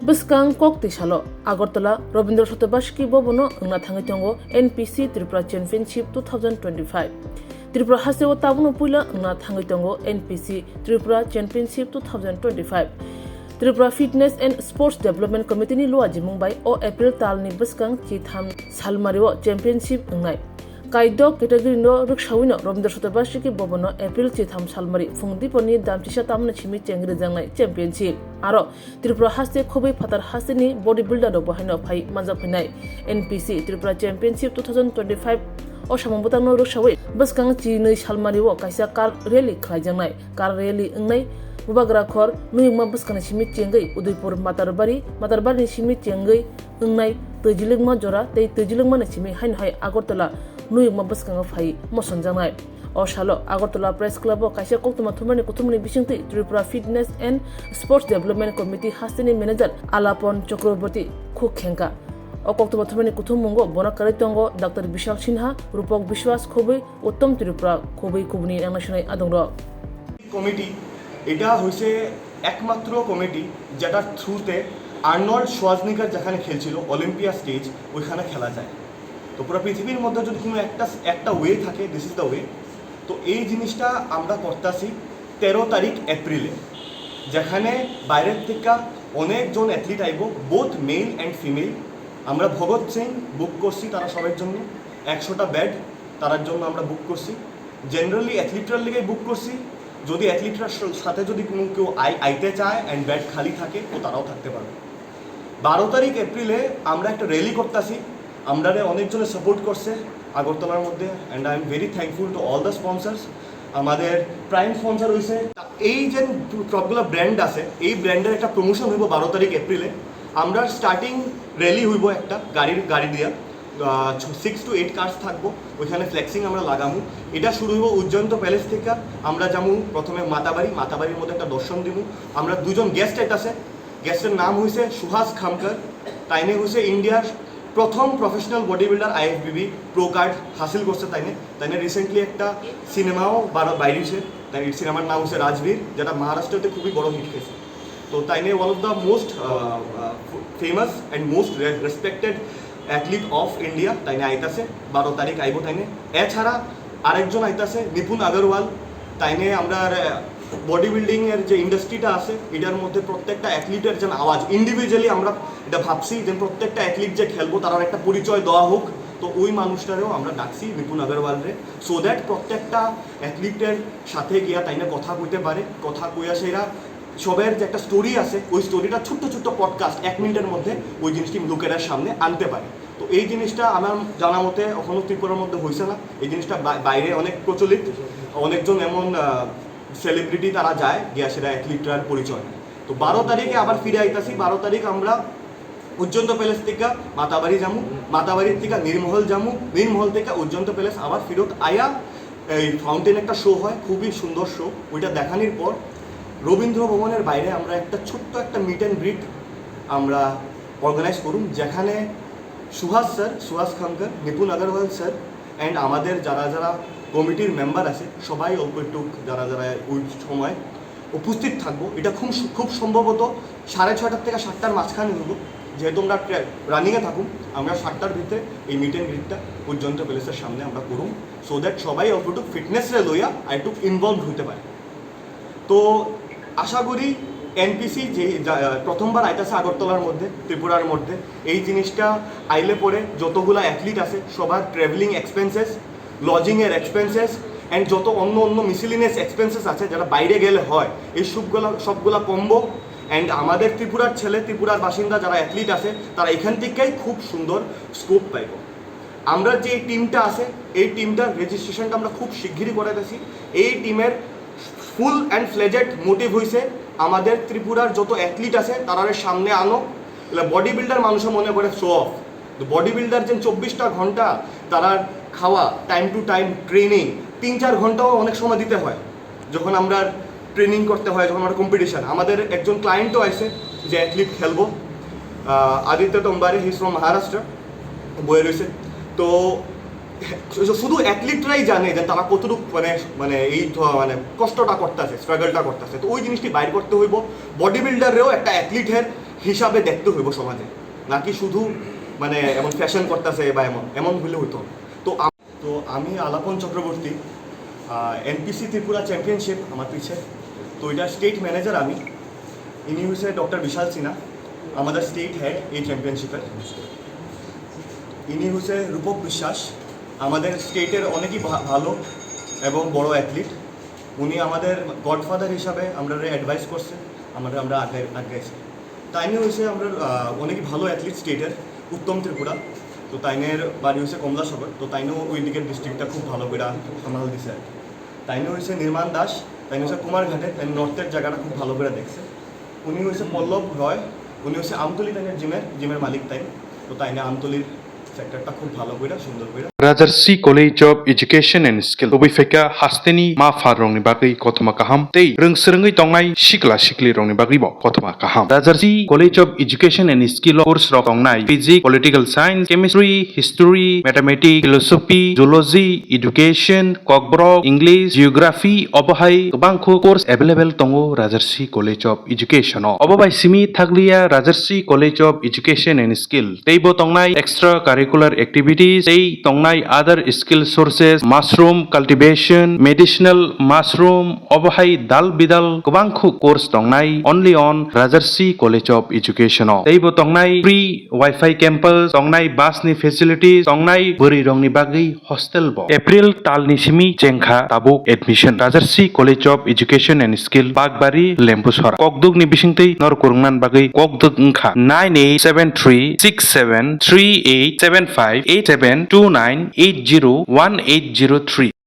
Beskang kok tisalo Agartala Robindra Shotobashki Bobono Ngna Thangitongo NPC Tripura Championship 2025 Tripura Haseo Tabuno Pula Ngna Thangitongo NPC Tripura Championship 2025 Tripura Fitness and Sports Development Committee ni Luaji Mumbai o April Tal ni Beskang Chitham Salmario Championship Ngnai Kaido category no Rukshawino Robindra Shotobashki Bobono April Chitham Salmari Fungdiponi Damtisha Tamna Chimi Chengri Jangai Championship Aro Tripura Haste Khobai Phatar Haseni bodybuilder no bahino phai manja phinai NPC Tripura Championship 2025 o samambutang no Rukshawi Beskang Chinai Salmari o kaisa car rally khlaijangnai car rally ngnai Bubagra khor nuima Beskang Chimi Chengai Udaipur Matarbari Chimi Chengai ngnai Tejilingma Jora tei Tejilingma na Chimi hain hai Agartala nuima Beskang phai moson jangai O Shalo Agartala Press Club o kaisa koktuma thumani bisingti Tripura Fitness and Sports Development Committee Hasini Manager Alapon Chakraborty Khukhenka O koktuma thumani kuthummungo bonakari tongo Dr. Bishak Sinha Rupok Bishwas Khobai Uttom Tripura Khobai Kubni National Adongro committee এটা হইছে একমাত্র committee যেটার থ্রুতে Arnold শোয়াজনিগার যেখানে খেলছিল Olympia stage ওইখানে খেলা যায় তো পুরো পৃথিবীর মধ্যে যদি কোনো একটা ওয়ে থাকে দিস ইজ দ্য ওয়ে তো এই জিনিসটা আমরা করতেছি 13 তারিখ এপ্রিলে যেখানে বাইরের থেকে অনেকজন অ্যাথলিট আইব বোথ মেল অ্যান্ড ফিমেল আমরা ভগৎ সিং বুক করছি তারা সবার জন্য 100টা বেড তার জন্য আমরা বুক করছি জেনারেলি অ্যাথলিটরার লিগে বুক করছি যদি অ্যাথলিটরার সাথে যদি কোনো কেউ আইতে চায় অ্যান্ড বেড খালি থাকে তো তারাও থাকতে পারবে 12 তারিখ এপ্রিলে আমরা একটা র্যালি করতেছি আমরা অনেকজনে সাপোর্ট করছে আগরতলার মধ্যে and I am very thankful to all the sponsors আমাদের প্রাইম স্পন্সার হয়েছে এই যে সবগুলো ব্র্যান্ড আছে এই ব্র্যান্ডের একটা প্রমোশন হইব 12 তারিখ এপ্রিলে আমরা স্টার্টিং র্যালি হইব একটা গাড়ি দিয়া 6 to 8 কার্স থাকবো ওইখানে ফ্লেক্সিং আমরা লাগামু এটা শুরু হইব উজ্জয়ন্ত প্যালেস থেকে আমরা যাবো প্রথমে মাতাবাড়ির মধ্যে একটা দর্শন দিব আমরা দুজন গেস্ট আছে গেস্টের নাম হয়েছে সুহাস খামকর তাইনে হয়েছে ইন্ডিয়ার প্রথম professional body builder IFBB pro card হাসিল করছে তাইনে রিসেন্টলি একটা সিনেমাও বাইরেছে তাই সিনেমার নাম হচ্ছে রাজবীর যেটা মহারাষ্ট্রতে খুবই বড় হিট খেয়েছে তো তাইনে one of the most famous and most respected athlete of India তাইনে আইতাছে 12 তারিখ আইব তাইনে এছাড়া আরেকজন আইতাছে নিপুণ আগরওয়াল তাইনে আমরা বডি বিল্ডিং এর যে ইন্ডাস্ট্রিটা আছে এটার মধ্যে প্রত্যেকটা অ্যাথলিটের যেন আওয়াজ ইন্ডিভিজুয়ালি আমরা এটা ভাবছি যে প্রত্যেকটা অ্যাথলিট যে খেলবো তার একটা পরিচয় দেওয়া হোক তো ওই মানুষটারেও আমরা ডাকছি নিপুণ আগরওয়ালরে সো দ্যাট প্রত্যেকটা অ্যাথলিটের সাথে গিয়া তাইনে কথা কইতে পারে কথা কইয়া সেরা সবের যে একটা স্টোরি আছে ওই স্টোরিটা ছোট্ট পডকাস্ট 1 মিনিটের মধ্যে ওই জিনিসটি লোকের সামনে আনতে পারে তো এই জিনিসটা আমার জানা মতে এখনো ত্রিপুরার মধ্যে হয়েছে না এই জিনিসটা বাইরে অনেক প্রচলিত অনেকজন এমন সেলিব্রিটি তারা যায় গিয়া সেটা অ্যাথলিটরার পরিচয় তো 12 তারিখে আবার ফিরে আইতাছি 12 তারিখ আমরা উজ্জয়ন্ত প্যালেস থেকে মাতাবাড়ির থেকে নির্মহল থেকে উজ্জয়ন্ত প্যালেস আবার ফিরত আয়া এই ফাউন্টেন একটা শো হয় খুবই সুন্দর শো ওইটা দেখানোর পর রবীন্দ্র ভবনের বাইরে আমরা একটা ছোট্ট একটা মিট অ্যান্ড গ্রিট আমরা অর্গানাইজ করুন যেখানে সুহাস খামকর নিপুণ আগরওয়াল স্যার অ্যান্ড আমাদের যারা কমিটির মেম্বার আছে সবাই অল্প একটু যারা ওই সময় উপস্থিত থাকবো এটা খুব সম্ভবত 6:30 থেকে 7টার মাঝখানে হইব যেহেতু আমরা রানিংয়ে থাকুন আমরা 7টার ভিতরে এই মিট অ্যান্ড গ্রিটটা উজ্জয়ন্ত প্যালেসের সামনে আমরা করুন সো দ্যাট সবাই অল্প একটু ফিটনেসরে লইয়া আর একটু ইনভলভ হইতে পারে তো আশা করি এনপিসি যে প্রথমবার আইতাছে আগরতলার মধ্যে ত্রিপুরার মধ্যে এই জিনিসটা আইলে পরে যতগুলো অ্যাথলিট আছে সবার ট্রাভেলিং এক্সপেন্সেস লজিংয়ের এক্সপেন্সেস অ্যান্ড যত অন্য মিসিলিনিয়াস এক্সপেন্সেস আছে যারা বাইরে গেলে হয় এই সবগুলা কমবো অ্যান্ড আমাদের ত্রিপুরার বাসিন্দা যারা অ্যাথলিট আছে তারা এখান থেকেই খুব সুন্দর স্কোপ পাইব আমরা যে টিমটা আছে এই টিমটার রেজিস্ট্রেশনটা আমরা খুব শিগগিরই করাইতেছি এই টিমের ফুল অ্যান্ড ফ্লেজেড মোটিভ হয়েছে আমাদের ত্রিপুরার যত অ্যাথলিট আছে তারা সামনে আনো বডি বিল্ডার মানুষের মনে করে শো অফ বডি বিল্ডার যে 24টা ঘন্টা তারা খাওয়া টাইম টু টাইম ট্রেনিং 3-4 ঘন্টাও অনেক সময় দিতে হয় যখন আমরা ট্রেনিং করতে হয় যখন আমরা কম্পিটিশান আমাদের একজন ক্লায়েন্টও আছে যে অ্যাথলিট খেলবো আদিত্য টম্বারে হিজ ফ্রম মহারাষ্ট্র বয়ে রয়েছে তো শুধু অ্যাথলিটরাই জানে যে তারা কতটুকু মানে এই মানে কষ্টটা করতেছে স্ট্রাগলটা করতেছে তো ওই জিনিসটি বাইর করতে হইব বডি বিল্ডারেও একটা অ্যাথলিটের হিসাবে দেখতে হইব সমাজে, নাকি শুধু মানে এমন ফ্যাশন করতেছে বা এমন হলে হইতো। তো আমি আলাপন চক্রবর্তী, এনপিসি ত্রিপুরা চ্যাম্পিয়নশিপ আমার পিছে, তো এটা স্টেট ম্যানেজার আমি। ইনি হচ্ছে ডক্টর বিশাল সিনহা, আমাদের স্টেট হেড এই চ্যাম্পিয়নশিপের। ইনি হচ্ছে রূপক বিশ্বাস, আমাদের স্টেটের অনেকই ভালো এবং বড় অ্যাথলিট। উনি আমাদের গডফাদার হিসাবে আমরা অ্যাডভাইস করছে, আমরা আগাইছি। তাইনে হয়েছে আমরা অনেকই ভালো অ্যাথলিট স্টেটের, উত্তম ত্রিপুরা। তো তাইনের বাড়ি হচ্ছে কমলাসাগর, তো তাইনেও ওই দিকের ডিস্ট্রিক্টটা খুব ভালো করে সামাল দিছে আর কি। তাইনে হয়েছে নির্মাণ দাস, তাইনে হচ্ছে কুমারঘাটে, তাই নর্থের জায়গাটা খুব ভালো করে দেখছে। উনি হচ্ছে পল্লব রয়, উনি হচ্ছে আমতলি তাইনের জিমের মালিক তাই। তো তাইনে আমতলির সেক্টরটা খুব ভালো করে সুন্দর করে। Rajarsi College of Education and Skill Obifeka Hasteni Ma Farong ni Bagi Kotoma Kaham Tei Rungsrengi Tongnai Shikla Shikli Rong ni Bagi Bo Kotoma Kaham Rajarsi College of Education and Skill course Rok Tongnai Physics, Political Science, Chemistry, History, Mathematics, Philosophy, Zoology, Education, Kokborok, English, Geography Obohai Bangko course available Tongo Rajarsi College of Education Obobai Simi Thaglia Rajarsi College of Education and Skill Tei Bo Tongnai extracurricular activities Tei Tongnai other skill sources, mushroom cultivation, medicinal mushroom, obohai dal bidal kubangku course tongnai only on Rajarsi College of Education. Teibo tongnai free Wi-Fi campus, tongnai bus ni facilities, tongnai buri rong ni bagi hostel bo. April tal ni simi jengkha tabuk admission. Rajarsi College of Education and Skill Bagbari Lempuswara. Kokduk ni bisingtei nor kurungnan bagi kokduk ngkha 98736738758729801803